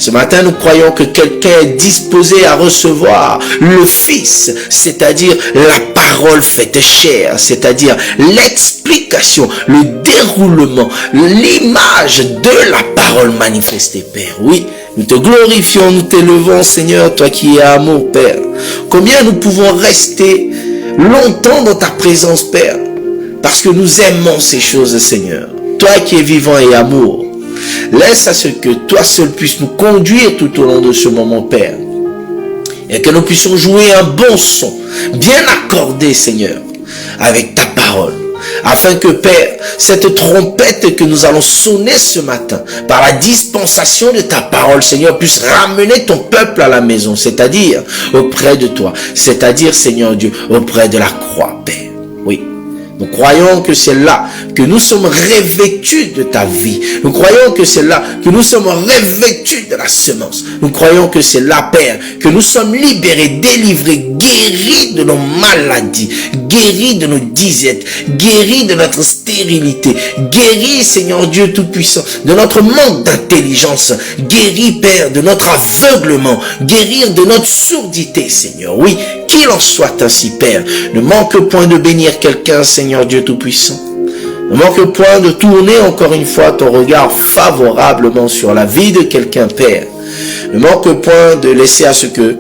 Ce matin, nous croyons que quelqu'un est disposé à recevoir le Fils, c'est-à-dire la parole faite chair, c'est-à-dire l'explication, le déroulement, l'image de la parole manifestée, Père. Oui, nous te glorifions, nous t'élevons, Seigneur, toi qui es amour, Père. Combien nous pouvons rester longtemps dans ta présence, Père, parce que nous aimons ces choses, Seigneur. Toi qui es vivant et amour, laisse à ce que toi seul puisses nous conduire tout au long de ce moment, Père. Et que nous puissions jouer un bon son, bien accordé, Seigneur, avec ta parole. Afin que, Père, cette trompette que nous allons sonner ce matin, par la dispensation de ta parole, Seigneur, puisse ramener ton peuple à la maison, c'est-à-dire auprès de toi, c'est-à-dire, Seigneur Dieu, auprès de la croix, Père. Oui. Nous croyons que c'est là que nous sommes revêtus de ta vie. Nous croyons que c'est là que nous sommes revêtus de la semence. Nous croyons que c'est là, Père, que nous sommes libérés, délivrés, guéris de nos maladies, guéris de nos disettes, guéris de notre stérilité, guéris, Seigneur Dieu Tout-Puissant, de notre manque d'intelligence, guéris, Père, de notre aveuglement, guérir de notre sourdité, Seigneur. Oui, qu'il en soit ainsi, Père. Ne manque point de bénir quelqu'un, Seigneur Dieu Tout-Puissant. Ne manque point de tourner encore une fois ton regard favorablement sur la vie de quelqu'un, Père. Ne manque point de laisser à ce que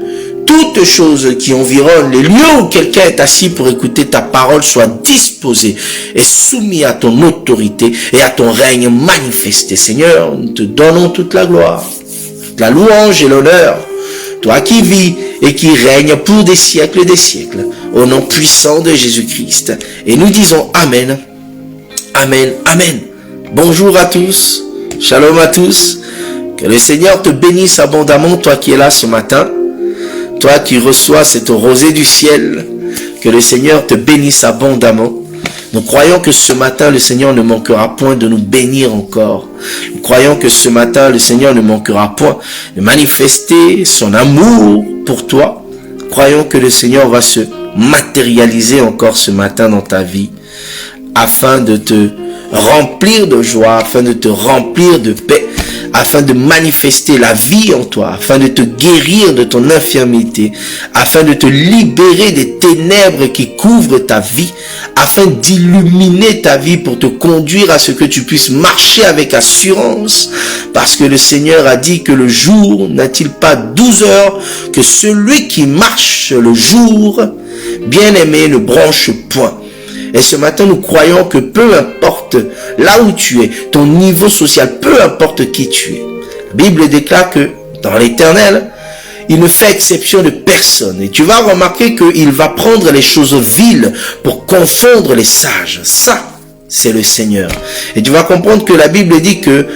toutes choses qui environnent les lieux où quelqu'un est assis pour écouter ta parole soient disposées et soumises à ton autorité et à ton règne manifesté. Seigneur, nous te donnons toute la gloire, toute la louange et l'honneur. Toi qui vis et qui règne pour des siècles, au nom puissant de Jésus-Christ. Et nous disons Amen, Amen, Amen. Bonjour à tous, shalom à tous. Que le Seigneur te bénisse abondamment, toi qui es là ce matin. Toi qui reçois cette rosée du ciel. Que le Seigneur te bénisse abondamment. Nous croyons que ce matin, le Seigneur ne manquera point de nous bénir encore. Nous croyons que ce matin, le Seigneur ne manquera point de manifester son amour pour toi. Nous croyons que le Seigneur va se matérialiser encore ce matin dans ta vie, afin de te remplir de joie, afin de te remplir de paix, afin de manifester la vie en toi, afin de te guérir de ton infirmité, afin de te libérer des ténèbres qui couvrent ta vie, afin d'illuminer ta vie pour te conduire à ce que tu puisses marcher avec assurance, parce que le Seigneur a dit que le jour n'a-t-il pas 12 heures, que celui qui marche le jour, bien-aimé, ne bronche point. Et ce matin, nous croyons que peu importe là où tu es, ton niveau social, peu importe qui tu es. La Bible déclare que dans l'Éternel, il ne fait exception de personne. Et tu vas remarquer qu'il va prendre les choses viles pour confondre les sages. Ça, c'est le Seigneur. Et tu vas comprendre que la Bible dit que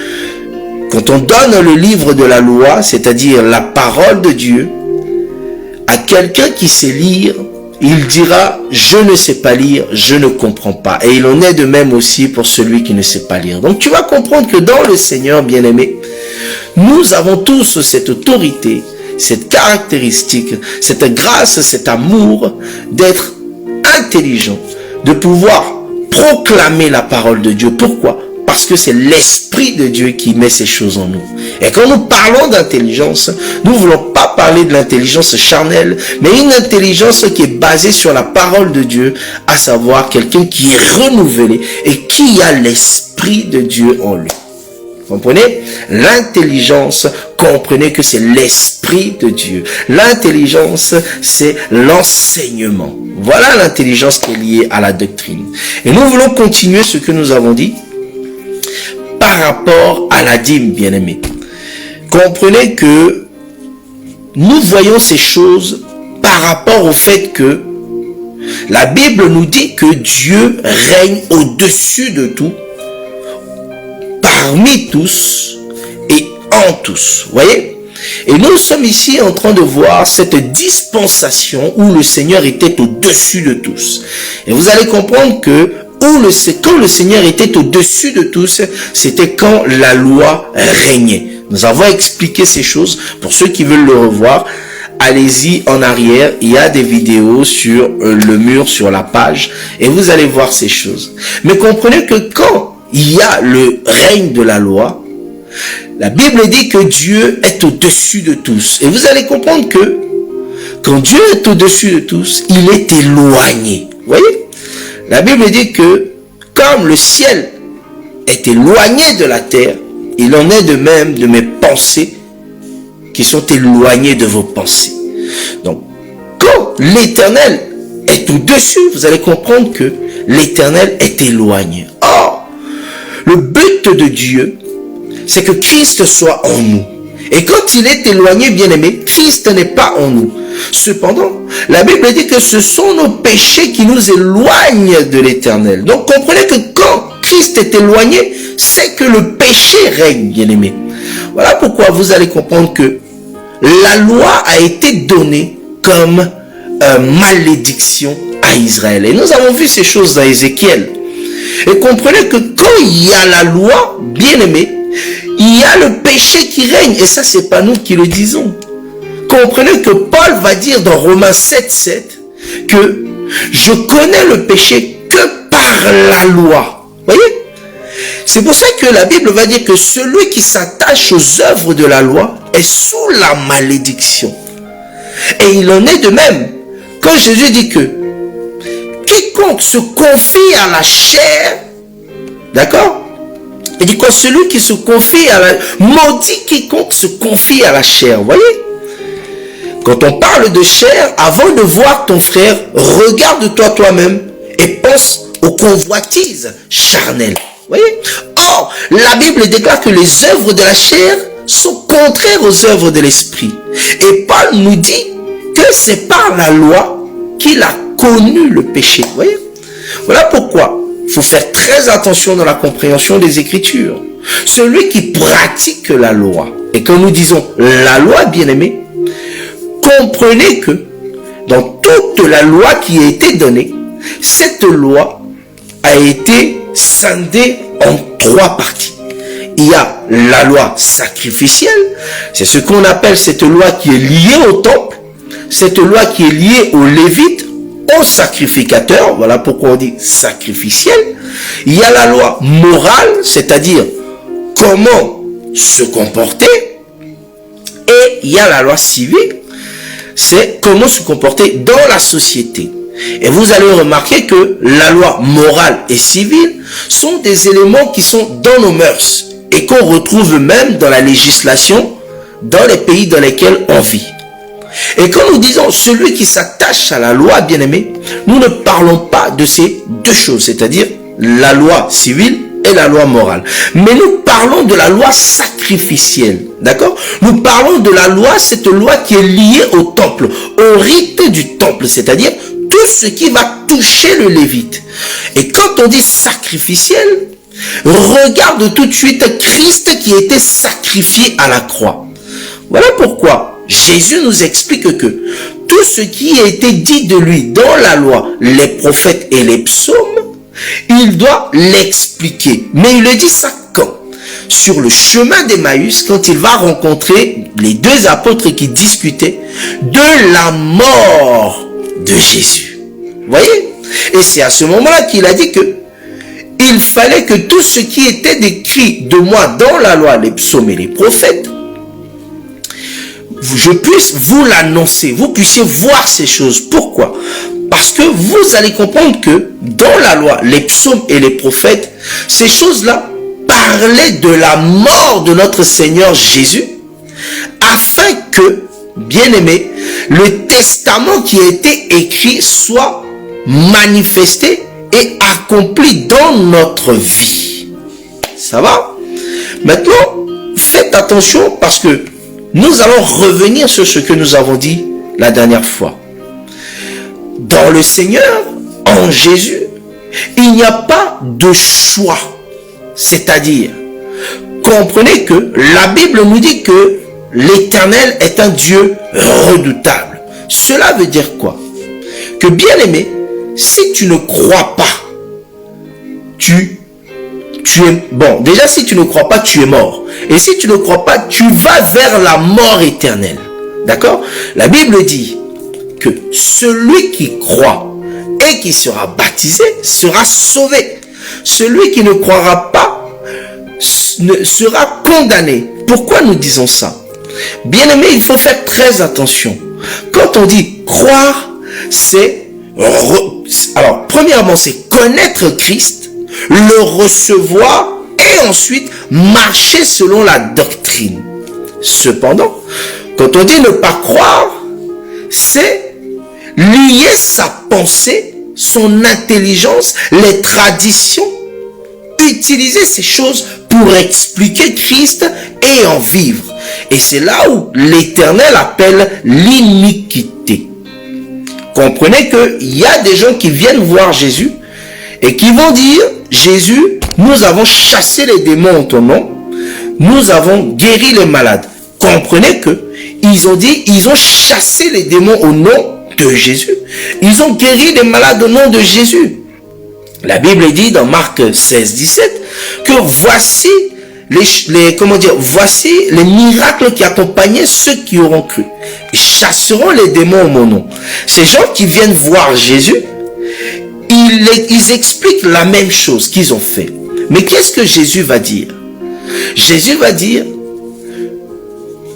quand on donne le livre de la loi, c'est-à-dire la parole de Dieu, à quelqu'un qui sait lire, il dira, je ne sais pas lire, je ne comprends pas. Et il en est de même aussi pour celui qui ne sait pas lire. Donc tu vas comprendre que dans le Seigneur, bien-aimé, nous avons tous cette autorité, cette caractéristique, cette grâce, cet amour d'être intelligent, de pouvoir proclamer la parole de Dieu. Pourquoi ? Parce que c'est l'Esprit de Dieu qui met ces choses en nous. Et quand nous parlons d'intelligence, nous ne voulons pas parler de l'intelligence charnelle, mais une intelligence qui est basée sur la parole de Dieu, à savoir quelqu'un qui est renouvelé et qui a l'Esprit de Dieu en lui. Comprenez? L'intelligence, comprenez que c'est l'Esprit de Dieu. L'intelligence, c'est l'enseignement. Voilà l'intelligence qui est liée à la doctrine. Et nous voulons continuer ce que nous avons dit par rapport à la dîme, bien-aimé. Comprenez que nous voyons ces choses par rapport au fait que la Bible nous dit que Dieu règne au-dessus de tout, parmi tous et en tous. Vous voyez? Et nous sommes ici en train de voir cette dispensation où le Seigneur était au-dessus de tous. Et vous allez comprendre que quand le Seigneur était au-dessus de tous, c'était quand la loi régnait. Nous avons expliqué ces choses. Pour ceux qui veulent le revoir, allez-y en arrière. Il y a des vidéos sur le mur, sur la page, et vous allez voir ces choses. Mais comprenez que quand il y a le règne de la loi, la Bible dit que Dieu est au-dessus de tous. Et vous allez comprendre que quand Dieu est au-dessus de tous, il est éloigné. Vous voyez? La Bible dit que comme le ciel est éloigné de la terre, il en est de même de mes pensées qui sont éloignées de vos pensées. Donc, quand l'Éternel est au-dessus, vous allez comprendre que l'Éternel est éloigné. Or, le but de Dieu, c'est que Christ soit en nous. Et quand il est éloigné, bien-aimé, Christ n'est pas en nous. Cependant, la Bible dit que ce sont nos péchés qui nous éloignent de l'Éternel. Donc, comprenez que quand Christ est éloigné, c'est que le péché règne, bien-aimé. Voilà pourquoi vous allez comprendre que la loi a été donnée comme malédiction à Israël. Et nous avons vu ces choses dans Ézéchiel. Et comprenez que quand il y a la loi, bien-aimé, il y a le péché qui règne. Et ça, c'est pas nous qui le disons. Comprenez que Paul va dire dans Romains 7:7 que je connais le péché que par la loi. Voyez? C'est pour ça que la Bible va dire que celui qui s'attache aux œuvres de la loi est sous la malédiction. Et il en est de même quand Jésus dit que quiconque se confie à la chair, d'accord? Il dit quoi? Celui qui se confie à la... Maudit quiconque se confie à la chair, vous voyez? Quand on parle de chair, avant de voir ton frère, regarde-toi toi-même et pense aux convoitises charnelles. Vous voyez? Or, la Bible déclare que les œuvres de la chair sont contraires aux œuvres de l'esprit. Et Paul nous dit que c'est par la loi qu'il a connu le péché. Vous voyez? Voilà pourquoi il faut faire très attention dans la compréhension des Écritures. Celui qui pratique la loi, et quand nous disons la loi, bien-aimé, comprenez que dans toute la loi qui a été donnée, cette loi a été scindée en 3 parties. Il y a la loi sacrificielle, c'est ce qu'on appelle cette loi qui est liée au temple, cette loi qui est liée aux Lévites, aux sacrificateurs, voilà pourquoi on dit sacrificielle. Il y a la loi morale, c'est-à-dire comment se comporter, et il y a la loi civile, c'est comment se comporter dans la société. Et vous allez remarquer que la loi morale et civile sont des éléments qui sont dans nos mœurs et qu'on retrouve même dans la législation dans les pays dans lesquels on vit. Et quand nous disons celui qui s'attache à la loi, bien-aimé, nous ne parlons pas de ces deux choses, c'est-à-dire la loi civile et la loi morale. Mais nous parlons de la loi sacrificielle, d'accord? Nous parlons de la loi, cette loi qui est liée au temple, au rite du temple, c'est-à-dire tout ce qui va toucher le lévite. Et quand on dit sacrificiel, regarde tout de suite Christ qui a été sacrifié à la croix. Voilà pourquoi Jésus nous explique que tout ce qui a été dit de lui dans la loi, les prophètes et les psaumes, il doit l'expliquer. Mais il le dit ça quand? Sur le chemin d'Emmaüs, quand il va rencontrer les 2 apôtres qui discutaient de la mort de Jésus. Vous voyez? Et c'est à ce moment-là qu'il a dit que il fallait que tout ce qui était décrit de moi dans la loi, les psaumes et les prophètes, je puisse vous l'annoncer, vous puissiez voir ces choses. Pourquoi? Parce que vous allez comprendre que dans la loi, les psaumes et les prophètes, ces choses-là parlaient de la mort de notre Seigneur Jésus, afin que, bien-aimé, le testament qui a été écrit soit manifesté et accompli dans notre vie. Ça va? Maintenant, faites attention parce que nous allons revenir sur ce que nous avons dit la dernière fois. Dans le Seigneur, en Jésus, il n'y a pas de choix. C'est-à-dire, comprenez que la Bible nous dit que l'Éternel est un Dieu redoutable. Cela veut dire quoi? Que bien-aimé, si tu ne crois pas, tu es... Bon, déjà si tu ne crois pas, tu es mort. Et si tu ne crois pas, tu vas vers la mort éternelle. D'accord? La Bible dit que celui qui croit et qui sera baptisé sera sauvé. Celui qui ne croira pas sera condamné. Pourquoi nous disons ça? Bien-aimé, il faut faire très attention. Quand on dit croire, alors, premièrement, c'est connaître Christ, le recevoir et ensuite marcher selon la doctrine. Cependant, quand on dit ne pas croire, c'est lier sa pensée, son intelligence, les traditions, utiliser ces choses pour expliquer Christ et en vivre. Et c'est là où l'Éternel appelle l'iniquité. Comprenez qu'il y a des gens qui viennent voir Jésus et qui vont dire, Jésus, nous avons chassé les démons en ton nom, nous avons guéri les malades. Comprenez que ils ont chassé les démons au nom de Jésus. Ils ont guéri les malades au nom de Jésus. La Bible dit dans Marc 16, 17 que voici voici les miracles qui accompagnaient ceux qui auront cru. Ils chasseront les démons au mon nom. Ces gens qui viennent voir Jésus, ils expliquent la même chose qu'ils ont fait. Mais qu'est-ce que Jésus va dire? Jésus va dire,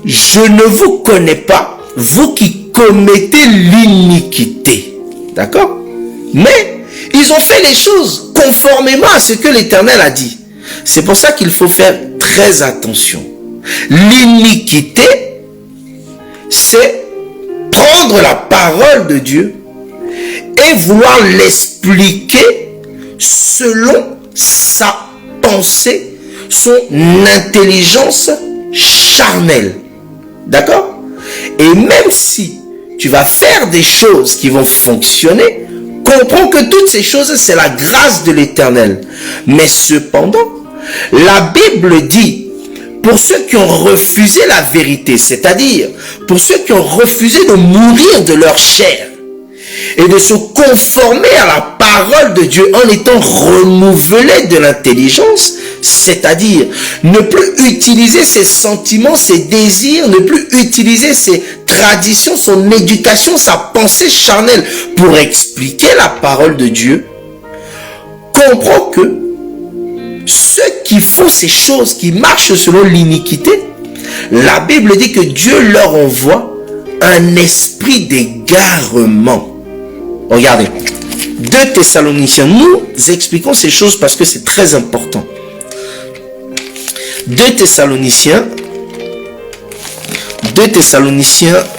je ne vous connais pas, vous qui commettez l'iniquité. D'accord? Mais ils ont fait les choses conformément à ce que l'Éternel a dit. C'est pour ça qu'il faut faire très attention. L'iniquité, c'est prendre la parole de Dieu et vouloir l'expliquer selon sa pensée, son intelligence charnelle. D'accord? Et même si tu vas faire des choses qui vont fonctionner, comprends que toutes ces choses, c'est la grâce de l'Éternel. Mais cependant, la Bible dit, pour ceux qui ont refusé la vérité, c'est-à-dire pour ceux qui ont refusé de mourir de leur chair et de se conformer à la parole de Dieu en étant renouvelés de l'intelligence, c'est-à-dire ne plus utiliser ses sentiments, ses désirs, ne plus utiliser ses traditions, son éducation, sa pensée charnelle pour expliquer la parole de Dieu, comprends que ceux qui font ces choses, qui marchent selon l'iniquité, la Bible dit que Dieu leur envoie un esprit d'égarement. Regardez, 2 Thessaloniciens, nous expliquons ces choses parce que c'est très important. 2 Thessaloniciens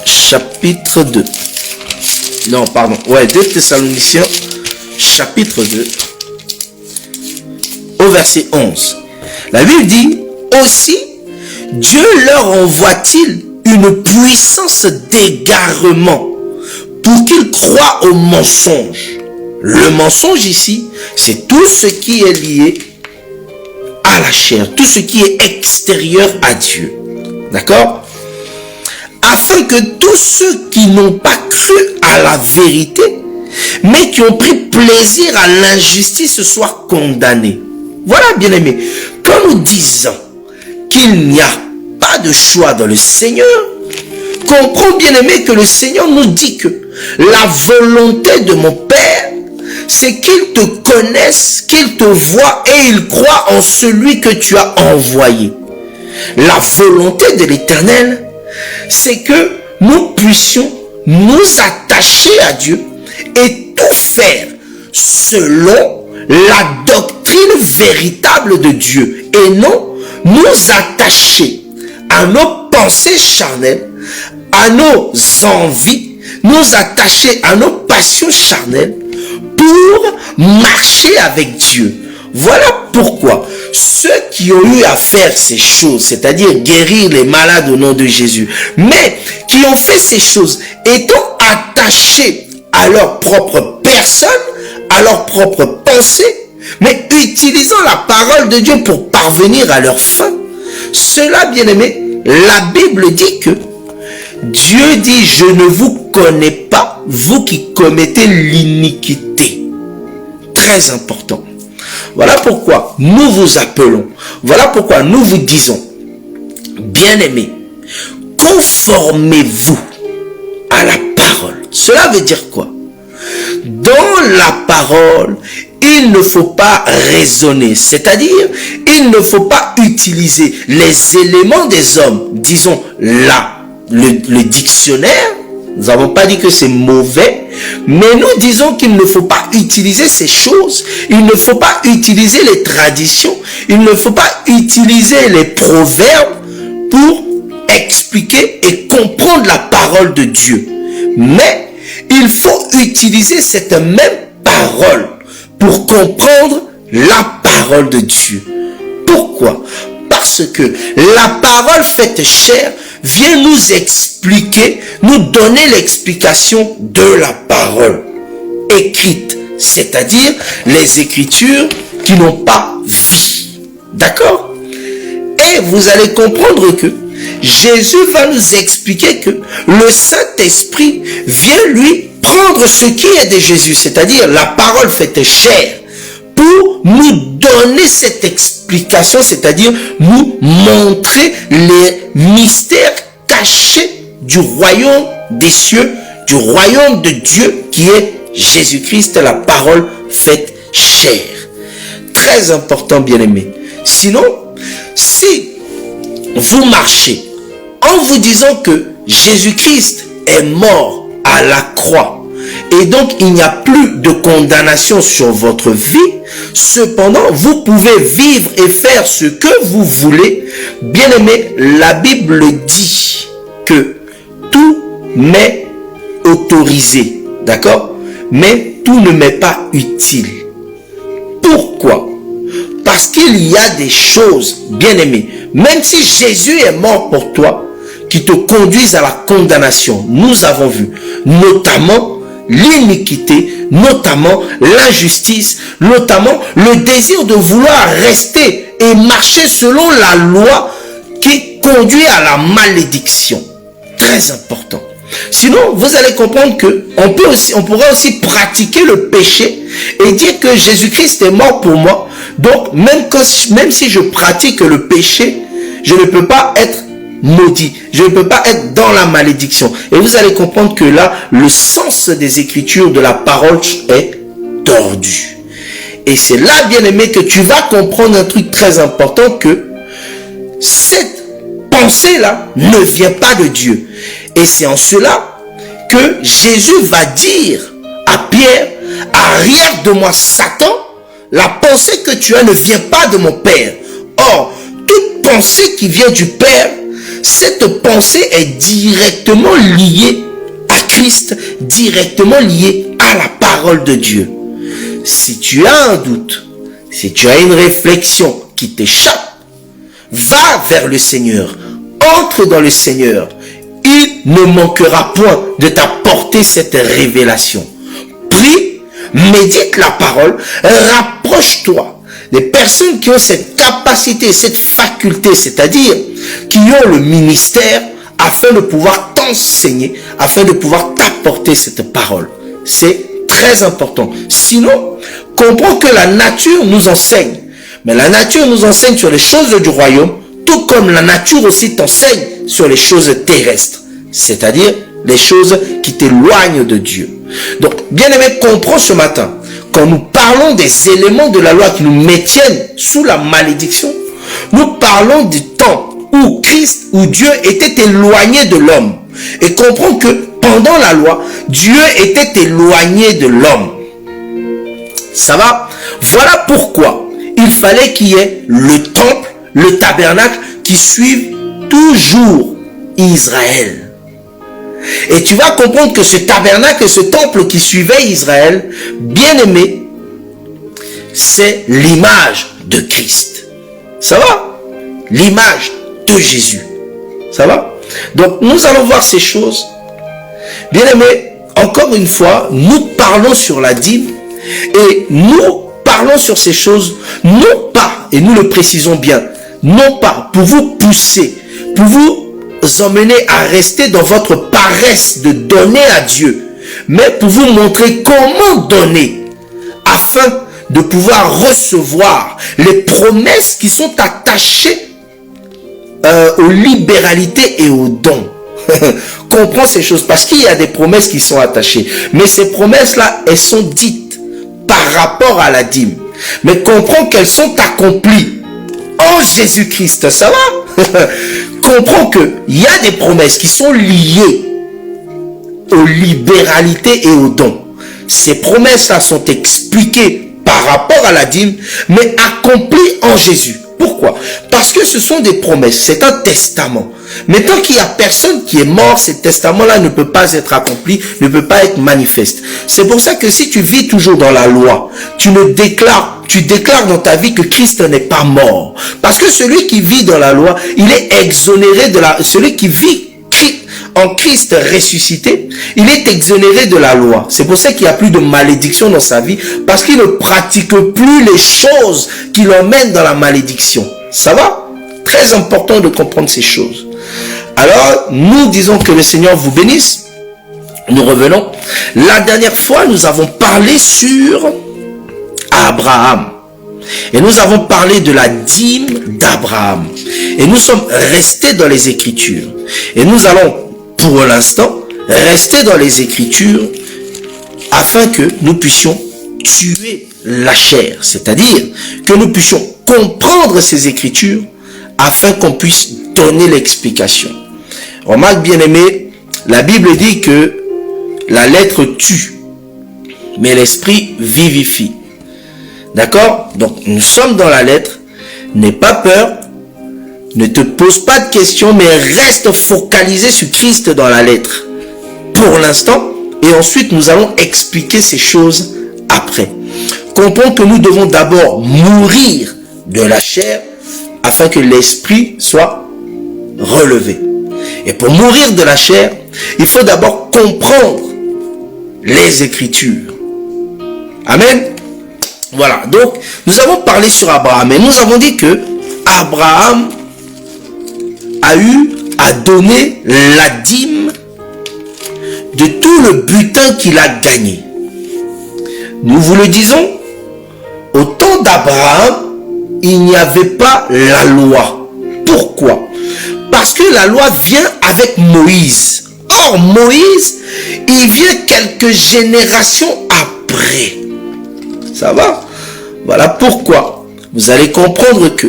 chapitre 2. Non, pardon. Ouais, 2 Thessaloniciens chapitre 2 au verset 11. La Bible dit, aussi, Dieu leur envoie-t-il une puissance d'égarement pour qu'ils croient au mensonge. Le mensonge ici, c'est tout ce qui est lié à la chair, tout ce qui est extérieur à Dieu. D'accord? Afin que tous ceux qui n'ont pas cru à la vérité, mais qui ont pris plaisir à l'injustice, soient condamnés. Voilà, bien-aimés, quand nous disons qu'il n'y a pas de choix dans le Seigneur, comprends, bien-aimé, que le Seigneur nous dit que la volonté de mon Père, c'est qu'il te connaisse, qu'il te voie et il croit en celui que tu as envoyé. La volonté de l'Éternel, c'est que nous puissions nous attacher à Dieu et tout faire selon la doctrine véritable de Dieu et non nous attacher à nos pensées charnelles, à nos envies, nous attacher à nos passions charnelles pour marcher avec Dieu. Voilà pourquoi ceux qui ont eu à faire ces choses, c'est-à-dire guérir les malades au nom de Jésus, mais qui ont fait ces choses étant attachés à leur propre personne, à leur propre pensée, mais utilisant la parole de Dieu pour parvenir à leur fin, cela, bien aimé, la Bible dit que Dieu dit, je ne vous connais pas, vous qui commettez l'iniquité. Très important. Voilà pourquoi nous vous appelons, voilà pourquoi nous vous disons, bien-aimés, conformez-vous à la parole. Cela veut dire quoi? Dans la parole, il ne faut pas raisonner, c'est-à-dire, il ne faut pas utiliser les éléments des hommes, disons là, le dictionnaire. Nous n'avons pas dit que c'est mauvais, mais nous disons qu'il ne faut pas utiliser ces choses, il ne faut pas utiliser les traditions, il ne faut pas utiliser les proverbes pour expliquer et comprendre la parole de Dieu. Mais il faut utiliser cette même parole pour comprendre la parole de Dieu. Pourquoi? Parce que la parole faite chair vient nous expliquer, nous donner l'explication de la parole écrite, c'est-à-dire les écritures qui n'ont pas vie. D'accord? Et vous allez comprendre que Jésus va nous expliquer que le Saint-Esprit vient lui prendre ce qui est de Jésus, c'est-à-dire la parole faite chair, pour nous donner cette explication, c'est-à-dire nous montrer les mystères cachés du royaume des cieux, du royaume de Dieu qui est Jésus-Christ, la parole faite chair. Très important, bien-aimés. Sinon, si vous marchez en vous disant que Jésus-Christ est mort à la croix, et donc il n'y a plus de condamnation sur votre vie, cependant vous pouvez vivre et faire ce que vous voulez. Bien aimé, la Bible dit que tout m'est autorisé, d'accord, mais tout ne m'est pas utile. Pourquoi? Parce qu'il y a des choses, bien aimé, même si Jésus est mort pour toi, qui te conduisent à la condamnation. Nous avons vu notamment l'iniquité, notamment l'injustice, notamment le désir de vouloir rester et marcher selon la loi qui conduit à la malédiction. Très important. Sinon, vous allez comprendre que on pourrait aussi pratiquer le péché et dire que Jésus-Christ est mort pour moi. Donc, même si je pratique le péché, je ne peux pas être maudit. Je ne peux pas être dans la malédiction. Et vous allez comprendre que là, le sens des Écritures, de la parole est tordu. Et c'est là, bien aimé, que tu vas comprendre un truc très important, que cette pensée-là ne vient pas de Dieu. Et c'est en cela que Jésus va dire à Pierre, arrière de moi Satan, la pensée que tu as ne vient pas de mon Père. Or, toute pensée qui vient du Père, cette pensée est directement liée à Christ, directement liée à la parole de Dieu. Si tu as un doute, si tu as une réflexion qui t'échappe, va vers le Seigneur, entre dans le Seigneur. Il ne manquera point de t'apporter cette révélation. Prie, médite la parole, rapproche-toi des personnes qui ont cette capacité, cette faculté, c'est-à-dire qui ont le ministère afin de pouvoir t'enseigner, afin de pouvoir t'apporter cette parole. C'est très important. Sinon, comprends que la nature nous enseigne. Mais la nature nous enseigne sur les choses du royaume, tout comme la nature aussi t'enseigne sur les choses terrestres, c'est-à-dire les choses qui t'éloignent de Dieu. Donc, bien aimé, comprends ce matin, quand nous parlons des éléments de la loi qui nous maintiennent sous la malédiction, nous parlons du temps où Christ, où Dieu était éloigné de l'homme. Et comprends que pendant la loi, Dieu était éloigné de l'homme. Ça va? Voilà pourquoi il fallait qu'il y ait le temple, le tabernacle qui suive toujours Israël. Et tu vas comprendre que ce tabernacle et ce temple qui suivait Israël, bien aimé, c'est l'image de Christ. Ça va? L'image de Jésus. Ça va? Donc nous allons voir ces choses. Bien aimé, encore une fois, nous parlons sur la dîme et nous parlons sur ces choses, non pas, et nous le précisons bien, non pas pour vous pousser, pour vous emmener à rester dans votre paresse de donner à Dieu, mais pour vous montrer comment donner afin de pouvoir recevoir les promesses qui sont attachées aux libéralités et aux dons. Comprends ces choses parce qu'il y a des promesses qui sont attachées, mais ces promesses-là, elles sont dites par rapport à la dîme. Mais comprends qu'elles sont accomplies en Jésus-Christ. Ça va? Comprends qu'il y a des promesses qui sont liées aux libéralités et aux dons. Ces promesses-là sont expliquées par rapport à la dîme, mais accomplies en Jésus. Pourquoi? Parce que ce sont des promesses, c'est un testament. Mais tant qu'il n'y a personne qui est mort, ce testament-là ne peut pas être accompli, ne peut pas être manifeste. C'est pour ça que si tu vis toujours dans la loi, tu déclares dans ta vie que Christ n'est pas mort. Parce que celui qui vit dans la loi, il est exonéré de la... Celui qui vit en Christ ressuscité, il est exonéré de la loi. C'est pour ça qu'il n'y a plus de malédiction dans sa vie, parce qu'il ne pratique plus les choses qui l'emmènent dans la malédiction. Ça va? Très important de comprendre ces choses. Alors, nous disons que le Seigneur vous bénisse. Nous revenons. La dernière fois, nous avons parlé sur Abraham. Et nous avons parlé de la dîme d'Abraham. Et nous sommes restés dans les Écritures. Et nous allons, pour l'instant, rester dans les Écritures afin que nous puissions tuer la chair. C'est-à-dire que nous puissions comprendre ces Écritures afin qu'on puisse donner l'explication. Remarque bien aimé, la Bible dit que la lettre tue, mais l'esprit vivifie. D'accord? Donc nous sommes dans la lettre, n'aie pas peur, ne te pose pas de questions, mais reste focalisé sur Christ dans la lettre. Pour l'instant, et ensuite nous allons expliquer ces choses après. Comprends que nous devons d'abord mourir de la chair afin que l'esprit soit relevé. Et pour mourir de la chair, il faut d'abord comprendre les Écritures. Amen. Voilà, donc nous avons parlé sur Abraham et nous avons dit que Abraham a eu à donner la dîme de tout le butin qu'il a gagné. Nous vous le disons, au temps d'Abraham, il n'y avait pas la loi. Pourquoi? Parce que la loi vient avec Moïse. Or, Moïse, il vient quelques générations après. Ça va? Voilà pourquoi vous allez comprendre que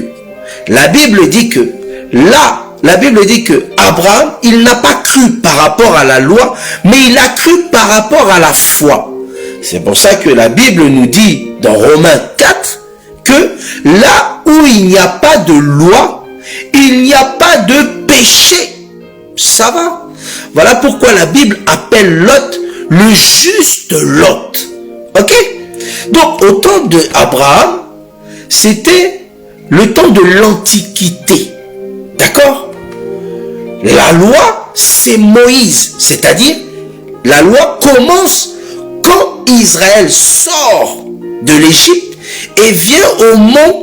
la Bible dit que la Bible dit que Abraham, il n'a pas cru par rapport à la loi, mais il a cru par rapport à la foi. C'est pour ça que la Bible nous dit dans Romains 4 que là où il n'y a pas de loi, il n'y a pas de péché. Ça va? Voilà pourquoi la Bible appelle Lot le juste Lot. Ok? Donc au temps d'Abraham, c'était le temps de l'Antiquité. D'accord? La loi, c'est Moïse. C'est-à-dire, la loi commence quand Israël sort de l'Égypte et vient au mont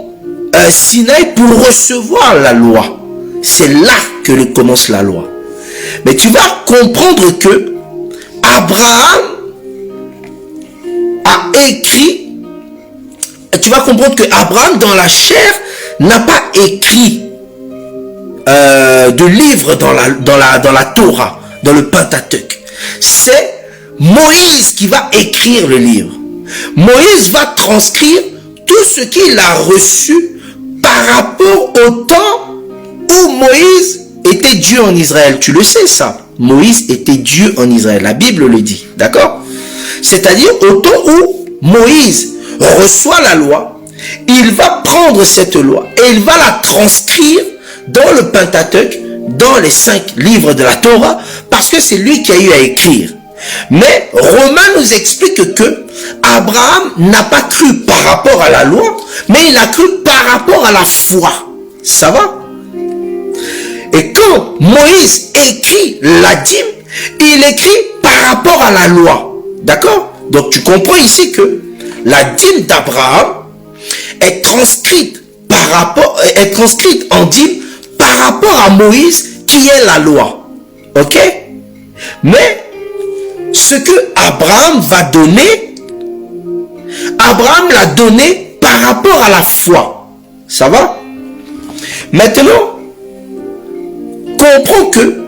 Sinaï pour recevoir la loi. C'est là que commence la loi. Mais tu vas comprendre que Abraham a écrit, tu vas comprendre que Abraham dans la chair n'a pas écrit de livre dans la Torah, dans le Pentateuque. C'est Moïse qui va écrire le livre. Moïse va transcrire tout ce qu'il a reçu par rapport au temps où Moïse était Dieu en Israël. Tu le sais ça. Moïse était Dieu en Israël. La Bible le dit. D'accord? C'est-à-dire au temps où Moïse reçoit la loi, il va prendre cette loi et il va la transcrire dans le Pentateuque, dans les 5 livres de la Torah, parce que c'est lui qui a eu à écrire. Mais Romain nous explique que Abraham n'a pas cru par rapport à la loi, mais il a cru par rapport à la foi. Ça va? Et quand Moïse écrit la dîme, il écrit par rapport à la loi. D'accord? Donc tu comprends ici que la dîme d'Abraham est transcrite en dîme par rapport à Moïse qui est la loi. Ok? Mais ce que Abraham va donner, Abraham l'a donné par rapport à la foi. Ça va? Maintenant, comprends que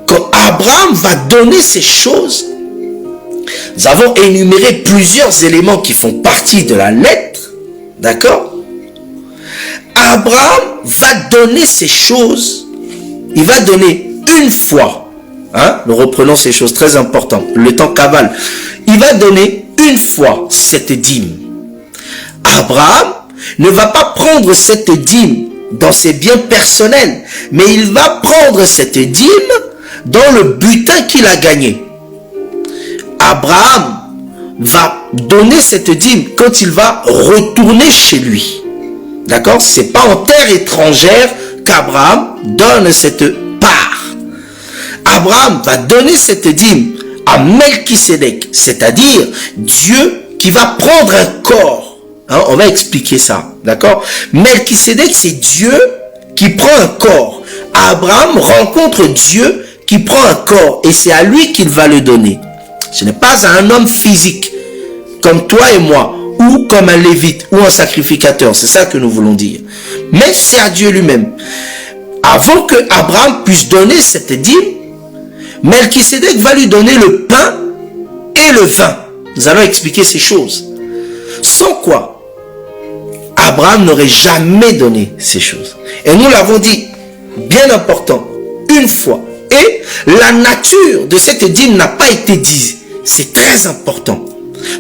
quand Abraham va donner ces choses, Nous avons énuméré plusieurs éléments qui font partie de la lettre. D'accord? Abraham va donner ces choses. Il va donner une fois. Hein? Nous reprenons ces choses très importantes. Le temps cavale. Il va donner une fois cette dîme. Abraham ne va pas prendre cette dîme dans ses biens personnels, mais il va prendre cette dîme dans le butin qu'il a gagné. Abraham va donner cette dîme quand il va retourner chez lui. D'accord? C'est pas en terre étrangère qu'Abraham donne cette part. Abraham va donner cette dîme à Melchisédek, c'est-à-dire Dieu qui va prendre un corps. Hein, on va expliquer ça, d'accord? Melchisédek, c'est Dieu qui prend un corps. Abraham rencontre Dieu qui prend un corps et c'est à lui qu'il va le donner. Ce n'est pas à un homme physique, comme toi et moi, ou comme un lévite, ou un sacrificateur. C'est ça que nous voulons dire. Mais c'est à Dieu lui-même. Avant que Abraham puisse donner cette dîme, Melchisédek va lui donner le pain et le vin. Nous allons expliquer ces choses. Sans quoi Abraham n'aurait jamais donné ces choses. Et nous l'avons dit, bien important, une fois. Et la nature de cette dîme n'a pas été dite. C'est très important.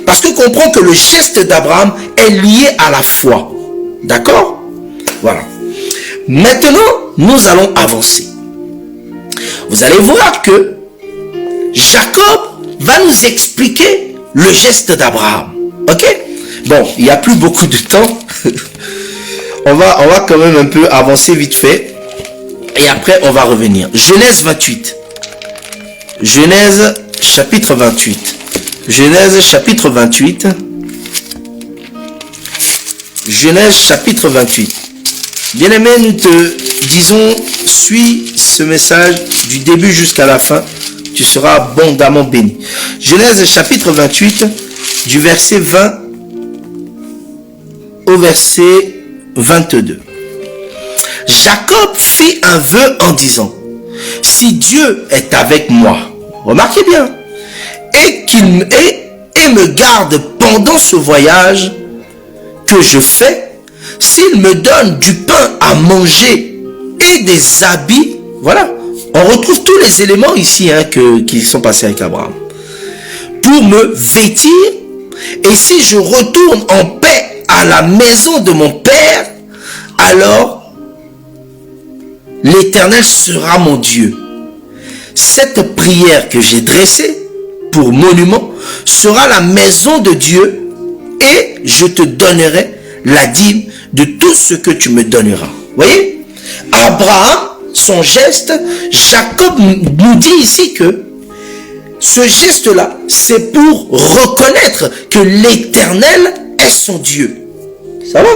Parce que comprend que le geste d'Abraham est lié à la foi. D'accord? Voilà. Maintenant, nous allons avancer. Vous allez voir que Jacob va nous expliquer le geste d'Abraham. Ok? Bon, il n'y a plus beaucoup de temps. on va quand même un peu avancer vite fait. Et après, on va revenir. Genèse 28. Genèse chapitre 28. Genèse chapitre 28. Genèse chapitre 28. Bien-aimé, nous te disons, suis ce message du début jusqu'à la fin. Tu seras abondamment béni. Genèse chapitre 28, du verset 20 au verset 22. Jacob fit un vœu en disant, si Dieu est avec moi, remarquez bien, et me garde pendant ce voyage que je fais, s'il me donne du pain à manger et des habits, voilà, on retrouve tous les éléments ici qui sont passés avec Abraham, pour me vêtir, et si je retourne en paix à la maison de mon père, alors l'Éternel sera mon Dieu. Cette prière que j'ai dressée pour monument sera la maison de Dieu et je te donnerai la dîme de tout ce que tu me donneras. Voyez, Abraham, son geste, Jacob nous dit ici que ce geste-là, c'est pour reconnaître que l'Éternel est son Dieu. Ça va?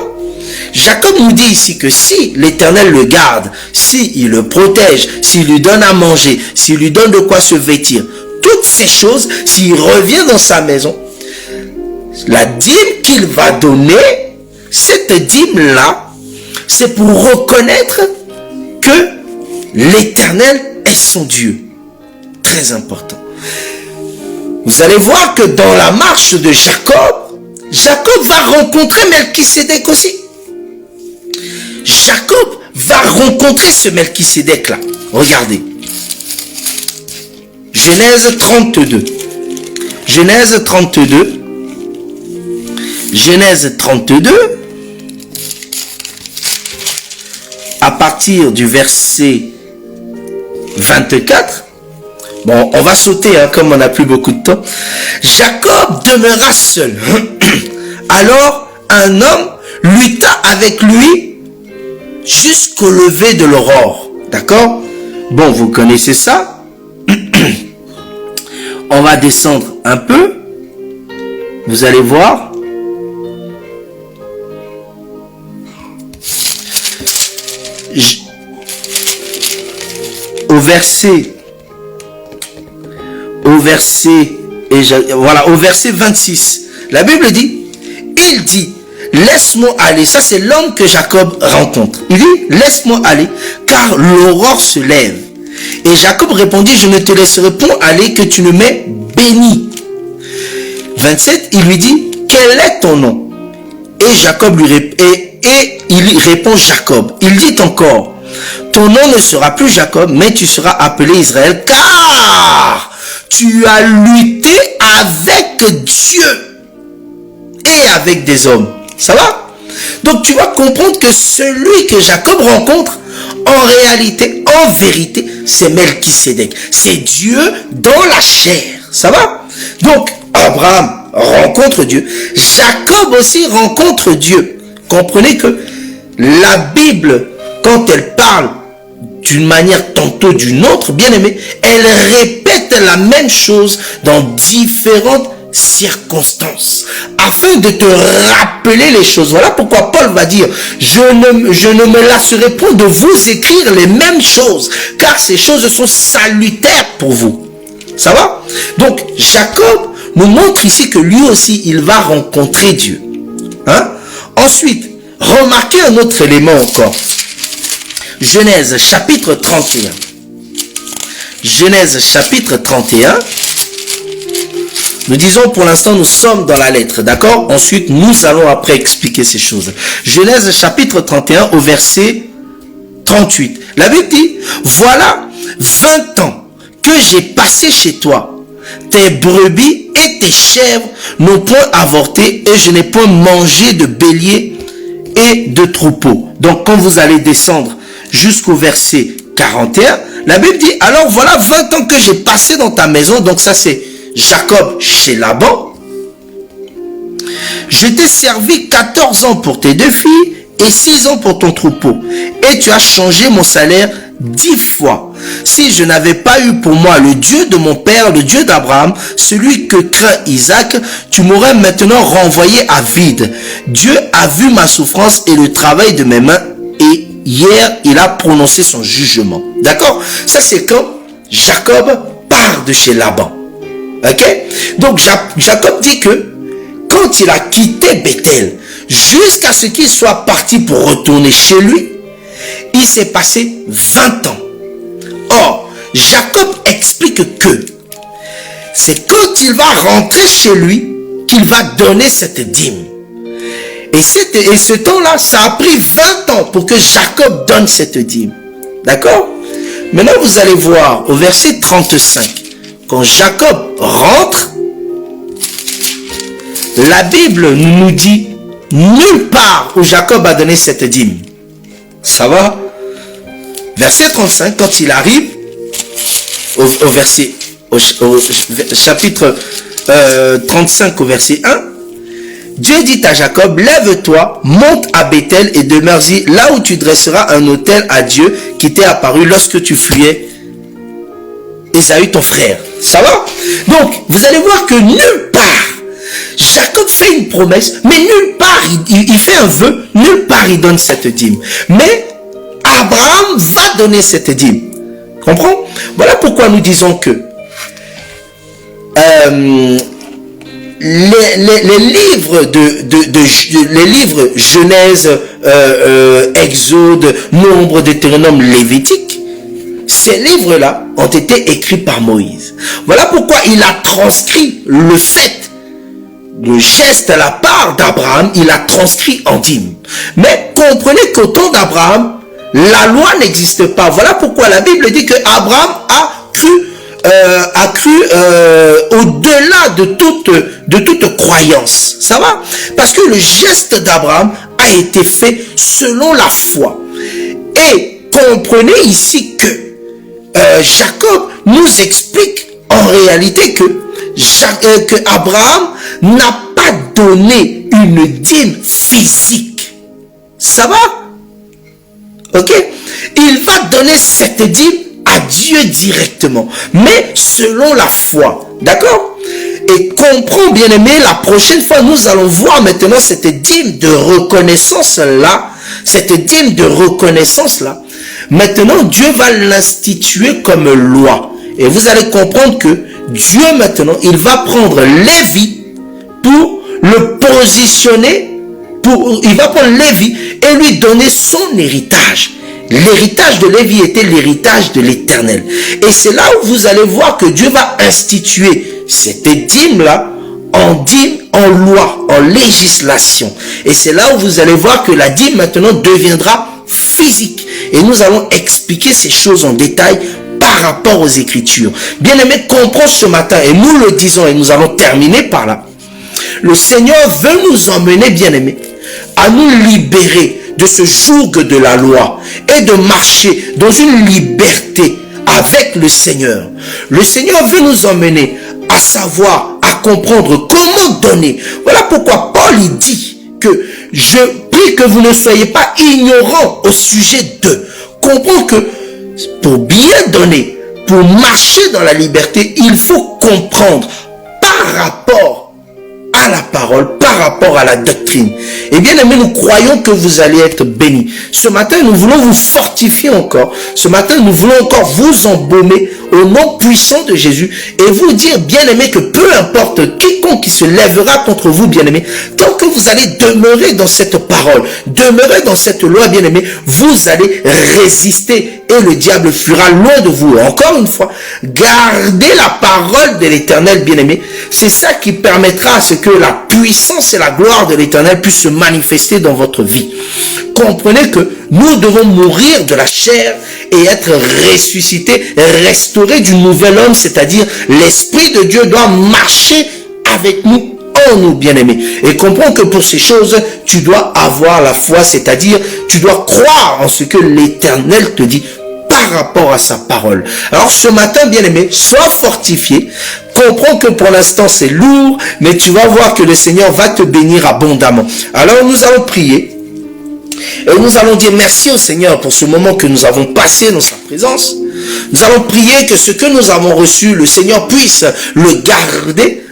Jacob nous dit ici que si l'Éternel le garde, s'il le protège, s'il lui donne à manger, s'il lui donne de quoi se vêtir, toutes ces choses, s'il revient dans sa maison, la dîme qu'il va donner, cette dîme-là, c'est pour reconnaître que l'Éternel est son Dieu. Très important. Vous allez voir que dans la marche de Jacob, Jacob va rencontrer Melchisédek aussi. Jacob va rencontrer ce Melchisédek-là. Regardez. Genèse 32. Genèse 32. Genèse 32. À partir du verset 24. Bon, on va sauter, comme on n'a plus beaucoup de temps. Jacob demeura seul. Alors, un homme lutta avec lui jusqu'au lever de l'aurore. D'accord? Bon, vous connaissez ça. On va descendre un peu. Vous allez voir. Au verset 26, la Bible dit, il dit, laisse-moi aller. Ça, c'est l'homme que Jacob rencontre. Il dit, laisse-moi aller, car l'aurore se lève. Et Jacob répondit, je ne te laisserai point aller que tu ne m'aies béni. 27, il lui dit, quel est ton nom? Et Jacob il répond Jacob. Il dit encore, ton nom ne sera plus Jacob, mais tu seras appelé Israël, car tu as lutté avec Dieu et avec des hommes. Ça va? Donc tu vas comprendre que celui que Jacob rencontre, en réalité, en vérité, c'est Melchisédek. C'est Dieu dans la chair. Ça va? Donc Abraham rencontre Dieu. Jacob aussi rencontre Dieu. Comprenez que la Bible, quand elle parle d'une manière tantôt d'une autre, bien aimé, elle répète la même chose dans différentes circonstances, afin de te rappeler les choses. Voilà pourquoi Paul va dire, je ne me lasserai point de vous écrire les mêmes choses, car ces choses sont salutaires pour vous. Ça va? Donc, Jacob nous montre ici que lui aussi, il va rencontrer Dieu. Hein? Ensuite, remarquez un autre élément encore. Genèse chapitre 31. Genèse chapitre 31. Nous disons pour l'instant, nous sommes dans la lettre, d'accord? Ensuite, nous allons après expliquer ces choses. Genèse chapitre 31 au verset 38. La Bible dit, voilà 20 ans que j'ai passé chez toi. Tes brebis et tes chèvres n'ont point avorté et je n'ai point mangé de bélier et de troupeaux. Donc, quand vous allez descendre jusqu'au verset 41, la Bible dit, alors voilà 20 ans que j'ai passé dans ta maison. Donc ça c'est Jacob chez Laban. Je t'ai servi 14 ans pour tes 2 filles et 6 ans pour ton troupeau. Et tu as changé mon salaire 10 fois. Si je n'avais pas eu pour moi le Dieu de mon père, le Dieu d'Abraham, celui que craint Isaac, tu m'aurais maintenant renvoyé à vide. Dieu a vu ma souffrance et le travail de mes mains et hier, il a prononcé son jugement. D'accord? Ça, c'est quand Jacob part de chez Laban. Ok? Donc, Jacob dit que quand il a quitté Bethel, jusqu'à ce qu'il soit parti pour retourner chez lui, il s'est passé 20 ans. Or, Jacob explique que c'est quand il va rentrer chez lui qu'il va donner cette dîme. Et ce temps-là, ça a pris 20 ans pour que Jacob donne cette dîme. D'accord? Maintenant, vous allez voir au verset 35, quand Jacob rentre, la Bible nous dit nulle part où Jacob a donné cette dîme. Ça va? Verset 35, quand il arrive, au chapitre 35 au verset 1, Dieu dit à Jacob, lève-toi, monte à Bethel et demeure-y là où tu dresseras un autel à Dieu qui t'est apparu lorsque tu fuyais Ésaü ton frère. Ça va? Donc, vous allez voir que nulle part, Jacob fait une promesse, mais nulle part, il fait un vœu, nulle part il donne cette dîme. Mais Abraham va donner cette dîme. Comprends? Voilà pourquoi nous disons que les livres les livres Genèse, Exode, Nombre, Deutéronome, Lévitique, ces livres-là ont été écrits par Moïse. Voilà pourquoi il a transcrit le geste à la part d'Abraham, il a transcrit en dîme. Mais comprenez qu'au temps d'Abraham, la loi n'existe pas. Voilà pourquoi la Bible dit que Abraham a cru au-delà de toute croyance. Ça va? Parce que le geste d'Abraham a été fait selon la foi. Et comprenez ici que Jacob nous explique en réalité que Abraham n'a pas donné une dîme physique. Ça va? Ok? Il va donner cette dîme à Dieu directement, mais selon la foi. D'accord? Et comprends, bien-aimé, la prochaine fois, nous allons voir maintenant cette dîme de reconnaissance-là. Cette dîme de reconnaissance-là. Maintenant, Dieu va l'instituer comme loi. Et vous allez comprendre que Dieu, maintenant, il va prendre Lévi pour le positionner. Il va prendre Lévi et lui donner son héritage. L'héritage de Lévi était l'héritage de l'Éternel. Et c'est là où vous allez voir que Dieu va instituer cette dîme-là en dîme, en loi, en législation. Et c'est là où vous allez voir que la dîme maintenant deviendra physique. Et nous allons expliquer ces choses en détail par rapport aux Écritures. Bien-aimés, comprends ce matin, et nous le disons, et nous allons terminer par là. Le Seigneur veut nous emmener, bien-aimés, à nous libérer de ce joug de la loi et de marcher dans une liberté avec le Seigneur. Le Seigneur veut nous emmener à savoir, à comprendre comment donner. Voilà pourquoi Paul il dit que je prie que vous ne soyez pas ignorants au sujet d'eux. Comprends que pour bien donner, pour marcher dans la liberté, il faut comprendre par rapport à la parole, par rapport à la doctrine. Et bien aimé, nous croyons que vous allez être bénis. Ce matin, nous voulons vous fortifier encore. Ce matin, nous voulons encore vous embaumer au nom puissant de Jésus et vous dire, bien aimé, que peu importe quiconque qui se lèvera contre vous, bien aimé, tant que vous allez demeurer dans cette parole, demeurer dans cette loi, bien aimé, vous allez résister et le diable fuira loin de vous. Encore une fois, gardez la parole de l'Éternel, bien aimé. C'est ça qui permettra à ce que la puissance et la gloire de l'Éternel puissent se manifester dans votre vie. Comprenez que nous devons mourir de la chair et être ressuscités, restaurés du nouvel homme, c'est-à-dire l'Esprit de Dieu doit marcher avec nous, en nous, bien-aimés. Et comprends que pour ces choses, tu dois avoir la foi, c'est-à-dire tu dois croire en ce que l'Éternel te dit par rapport à sa parole. Alors ce matin, bien-aimé, sois fortifié. Comprends que pour l'instant c'est lourd, mais tu vas voir que le Seigneur va te bénir abondamment. Alors nous allons prier. Et nous allons dire merci au Seigneur pour ce moment que nous avons passé dans sa présence. Nous allons prier que ce que nous avons reçu, le Seigneur puisse le garder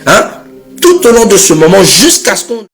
tout au long de ce moment jusqu'à ce qu'on...